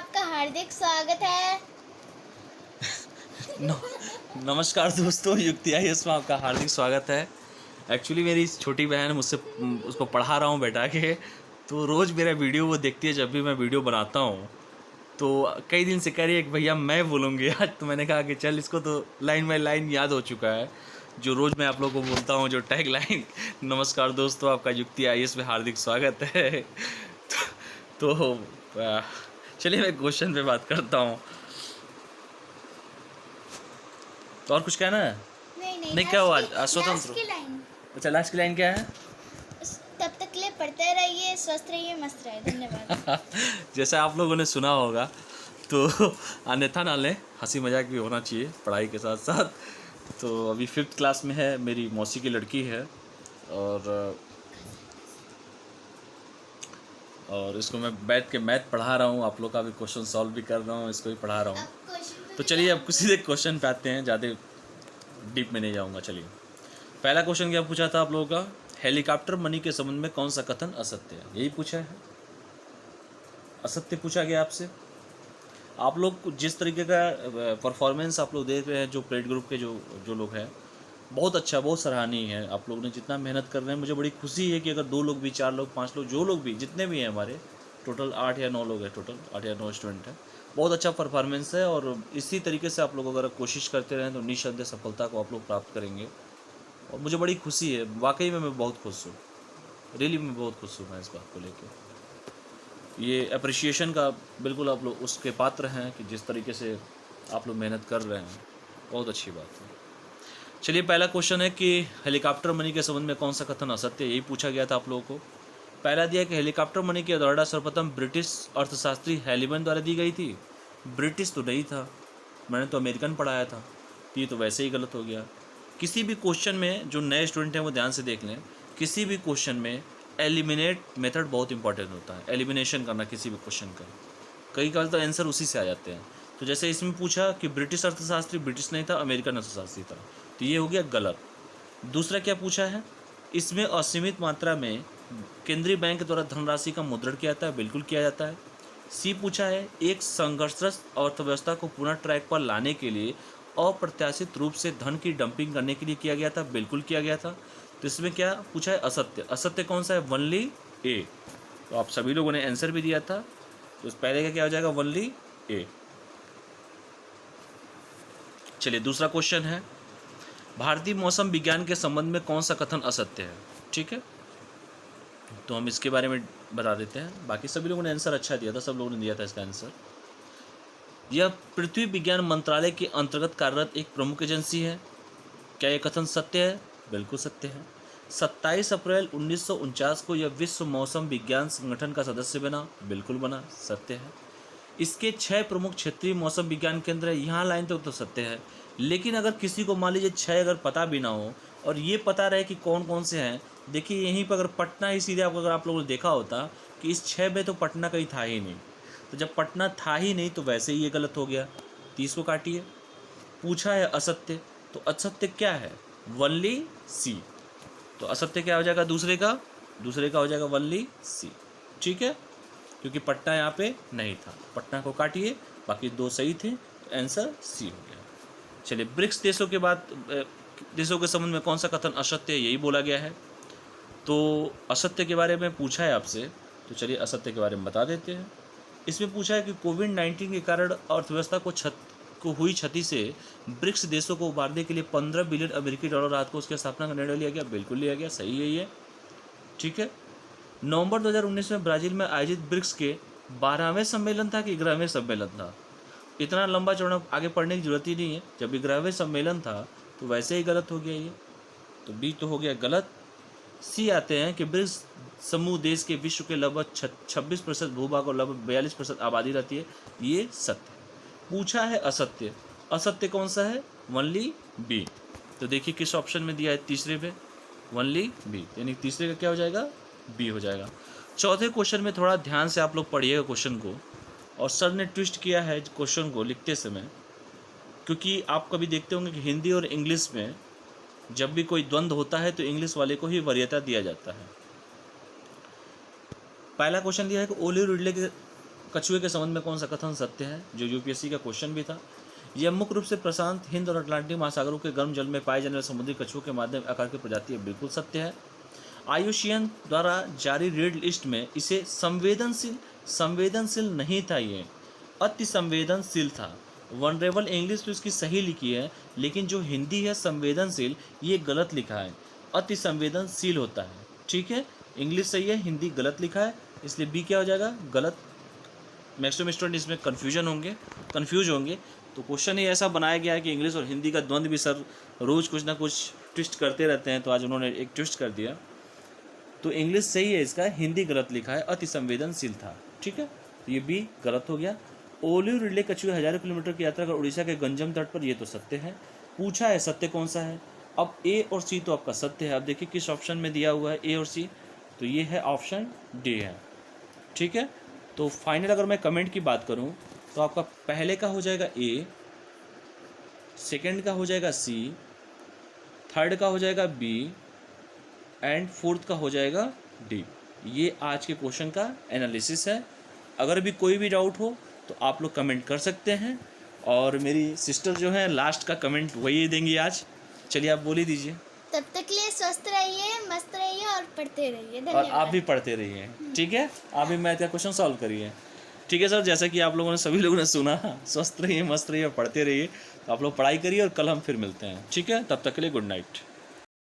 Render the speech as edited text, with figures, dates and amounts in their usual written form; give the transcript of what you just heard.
आपका हार्दिक स्वागत है। नमस्कार दोस्तों, युक्ति आईएएस में आपका हार्दिक स्वागत है। एक्चुअली मेरी छोटी बहन मुझसे उसको पढ़ा रहा हूँ बैठा के, तो रोज़ मेरा वीडियो वो देखती है। जब भी मैं वीडियो बनाता हूँ तो कई दिन से कह रही है कि भैया मैं बोलूँगी आज। तो मैंने कहा कि चल, इसको तो लाइन बाई लाइन याद हो चुका है जो रोज़ मैं आप लोगों को बोलता हूँ, जो टैग लाइन। नमस्कार दोस्तों, आपका युक्ति आईएएस में हार्दिक स्वागत है। तो आ, चलिए मैं क्वेश्चन पे बात करता हूँ। तो और कुछ कहना है? नहीं, क्या हुआ? स्वतंत्र। अच्छा, लास्ट की लाइन क्या है? तब तक के लिए पढ़ते रहिए, स्वस्थ रहिए, मस्त रहिए। धन्यवाद। जैसा आप लोगों ने सुना होगा, तो अन्यथा ना लें, हंसी मजाक भी होना चाहिए पढ़ाई के साथ साथ। तो अभी 5th क्लास में है, मेरी मौसी की लड़की है, और इसको मैं बैठ के मैथ पढ़ा रहा हूँ। आप लोग का भी क्वेश्चन सॉल्व भी कर रहा हूँ, इसको भी पढ़ा रहा हूँ। तो चलिए अब किसी एक क्वेश्चन पे आते हैं, ज़्यादा डीप में नहीं जाऊँगा। चलिए, पहला क्वेश्चन क्या पूछा था आप लोगों का? हेलीकॉप्टर मनी के संबंध में कौन सा कथन असत्य है? यही पूछा है, असत्य पूछा गया आपसे। आप लोग जिस तरीके का परफॉर्मेंस आप लोग देख रहे हैं, जो प्लेट ग्रुप के जो जो लोग हैं, बहुत अच्छा, बहुत सराहनीय है। आप लोग ने जितना मेहनत कर रहे हैं, मुझे बड़ी खुशी है कि अगर 2 लोग भी, 4 लोग, 5 लोग, जो लोग भी, जितने भी हैं हमारे, टोटल 8 या 9 लोग हैं, टोटल 8 या 9 स्टूडेंट हैं। बहुत अच्छा परफॉर्मेंस है, और इसी तरीके से आप लोग अगर कोशिश करते रहें तो निःसंदेह सफलता को आप लोग प्राप्त करेंगे। और मुझे बड़ी खुशी है, वाकई में मैं बहुत खुश हूँ। रियली मैं बहुत खुश हूँ मैं इस बात को लेकर। ये अप्रिसिएशन का बिल्कुल आप लोग उसके पात्र हैं कि जिस तरीके से आप लोग मेहनत कर रहे हैं, बहुत अच्छी बात है। चलिए, पहला क्वेश्चन है कि हेलीकॉप्टर मनी के संबंध में कौन सा कथन असत्य है? यही पूछा गया था आप लोगों को। पहला दिया कि हेलीकॉप्टर मनी की अवधारणा सर्वप्रथम ब्रिटिश अर्थशास्त्री हैलीबन द्वारा दी गई थी। ब्रिटिश तो नहीं था, मैंने तो अमेरिकन पढ़ाया था, ये तो वैसे ही गलत हो गया। किसी भी क्वेश्चन में, जो नए स्टूडेंट हैं वो ध्यान से देख लें, किसी भी क्वेश्चन में एलिमिनेट मेथड बहुत इंपॉर्टेंट होता है। एलिमिनेशन करना किसी भी क्वेश्चन का, कई बार तो आंसर उसी से आ जाते हैं। तो जैसे इसमें पूछा कि ब्रिटिश अर्थशास्त्री, ब्रिटिश नहीं था, अमेरिकन अर्थशास्त्री था, तो ये हो गया गलत। दूसरा क्या पूछा है? इसमें असीमित मात्रा में केंद्रीय बैंक द्वारा धनराशि का मुद्रण किया जाता है, बिल्कुल किया जाता है। सी पूछा है, एक संघर्षग्रस्त अर्थव्यवस्था को पुनः ट्रैक पर लाने के लिए अप्रत्याशित रूप से धन की डंपिंग करने के लिए किया गया था, बिल्कुल किया गया था। तो इसमें क्या पूछा है? असत्य। असत्य कौन सा है? वनली ए। तो आप सभी लोगों ने आंसर भी दिया था, तो इस पहले का क्या हो जाएगा? वनली ए। चलिए, दूसरा क्वेश्चन है, भारतीय मौसम विज्ञान के संबंध में कौन सा कथन असत्य है? ठीक है, तो हम इसके बारे में बता देते हैं। बाकी सभी लोगों ने आंसर अच्छा दिया था, सब लोगों ने दिया था इसका आंसर। यह पृथ्वी विज्ञान मंत्रालय के अंतर्गत कार्यरत एक प्रमुख एजेंसी है। क्या यह कथन सत्य है? बिल्कुल सत्य है। 27 अप्रैल 1949 को यह विश्व मौसम विज्ञान संगठन का सदस्य बना, बिल्कुल बना, सत्य है। इसके 6 प्रमुख क्षेत्रीय मौसम विज्ञान केंद्र है, यहाँ लाइन तक तो सत्य है। लेकिन अगर किसी को मान लीजिए 6 अगर पता भी ना हो और ये पता रहे कि कौन कौन से हैं, देखिए यहीं पर अगर पटना ही सीधे अगर आप लोगों ने देखा होता कि इस 6 में तो पटना कहीं था ही नहीं, तो जब पटना था ही नहीं तो वैसे ही ये गलत हो गया, 30 को काटिए। पूछा है असत्य, तो असत्य क्या है? वनली सी। तो असत्य क्या हो जाएगा? दूसरे का हो जाएगा वनली सी। ठीक है, क्योंकि पटना यहाँ पे नहीं था, पटना को काटिए, बाकी 2 सही थे, तो आंसर सी हो गया। चलिए, ब्रिक्स देशों के बाद देशों के संबंध में कौन सा कथन असत्य है? यही बोला गया है। तो असत्य के बारे में पूछा है आपसे, तो चलिए असत्य के बारे में बता देते हैं। इसमें पूछा है कि कोविड-19 के कारण अर्थव्यवस्था को हुई क्षति से ब्रिक्स देशों को उबारने के लिए 15 बिलियन अमेरिकी डॉलर रात को उसकी स्थापना का निर्णय लिया गया, बिल्कुल लिया गया, सही है ये। ठीक है, नवंबर 2019 में ब्राज़ील में आयोजित ब्रिक्स के 12वें सम्मेलन था कि 11वें सम्मेलन था? इतना लंबा चौड़ा आगे पढ़ने की जरूरत ही नहीं है, जब 11वें सम्मेलन था तो वैसे ही गलत हो गया ये, तो बी तो हो गया गलत। सी आते हैं कि ब्रिक्स समूह देश के विश्व के लगभग 26% भूभाग और लगभग 42% आबादी रहती है, ये सत्य। पूछा है असत्य, असत्य कौन सा है? Only B. तो देखिए किस ऑप्शन में दिया है? तीसरे पे, वनली बी, यानी तीसरे का क्या हो जाएगा? बी हो जाएगा। चौथे क्वेश्चन में थोड़ा ध्यान से आप लोग पढ़िएगा क्वेश्चन को, और सर ने ट्विस्ट किया है क्वेश्चन को लिखते समय, क्योंकि आप कभी देखते होंगे कि हिंदी और इंग्लिश में जब भी कोई द्वंद्व होता है तो इंग्लिश वाले को ही वरीयता दिया जाता है। पहला क्वेश्चन दिया है कि ओलिवर रिडले के कछुए के संबंध में कौन सा कथन सत्य है, जो यूपीएससी का क्वेश्चन भी था। यह मुख्य रूप से प्रशांत, हिंद और अटलांटिक महासागरों के गर्म जल में पाए जाने वाले समुद्री कछुओं के माध्यम आकार की प्रजाति है, बिल्कुल सत्य है। IUCN द्वारा जारी रेड लिस्ट में इसे संवेदनशील नहीं था, ये अति संवेदनशील था। वनरेबल इंग्लिश तो इसकी सही लिखी है, लेकिन जो हिंदी है संवेदनशील, ये गलत लिखा है, अति संवेदनशील होता है। ठीक है, इंग्लिश सही है, हिंदी गलत लिखा है, इसलिए बी क्या हो जाएगा, गलत। मैक्सिमम स्टूडेंट इसमें कंफ्यूज होंगे। तो क्वेश्चन ही ऐसा बनाया गया है कि इंग्लिश और हिंदी का द्वंद्व भी सर रोज़ कुछ ना कुछ ट्विस्ट करते रहते हैं, तो आज उन्होंने एक ट्विस्ट कर दिया। तो इंग्लिश सही है इसका, हिंदी गलत लिखा है, अति संवेदनशील था। ठीक है, तो ये बी गलत हो गया। ओलिव रिडले कछुए हजारों किलोमीटर की यात्रा कर उड़ीसा के गंजम तट पर, ये तो सत्य है। पूछा है सत्य कौन सा है। अब ए और सी तो आपका सत्य है। अब देखिए किस ऑप्शन में दिया हुआ है ए और सी, तो ये है ऑप्शन डी है। ठीक है, तो फाइनल अगर मैं कमेंट की बात करूं तो आपका पहले का हो जाएगा ए, सेकंड का हो जाएगा सी, थर्ड का हो जाएगा बी एंड फोर्थ का हो जाएगा डी। ये आज के क्वेश्चन का एनालिसिस है। अगर भी कोई भी डाउट हो तो आप लोग कमेंट कर सकते हैं, और मेरी सिस्टर जो है लास्ट का कमेंट वही देंगी आज। चलिए आप बोल ही दीजिए। तब तक के लिए स्वस्थ रहिए, मस्त रहिए और पढ़ते रहिए। और धन्यवाद। आप भी पढ़ते रहिए। ठीक है, आप भी मैथ का क्वेश्चन सॉल्व करिए। ठीक है सर, जैसा कि आप लोगों ने सभी लोगों ने सुना, स्वस्थ रहिए, मस्त रहिए और पढ़ते रहिए। तो आप लोग पढ़ाई करिए और कल हम फिर मिलते हैं। ठीक है, तब तक के लिए गुड नाइट।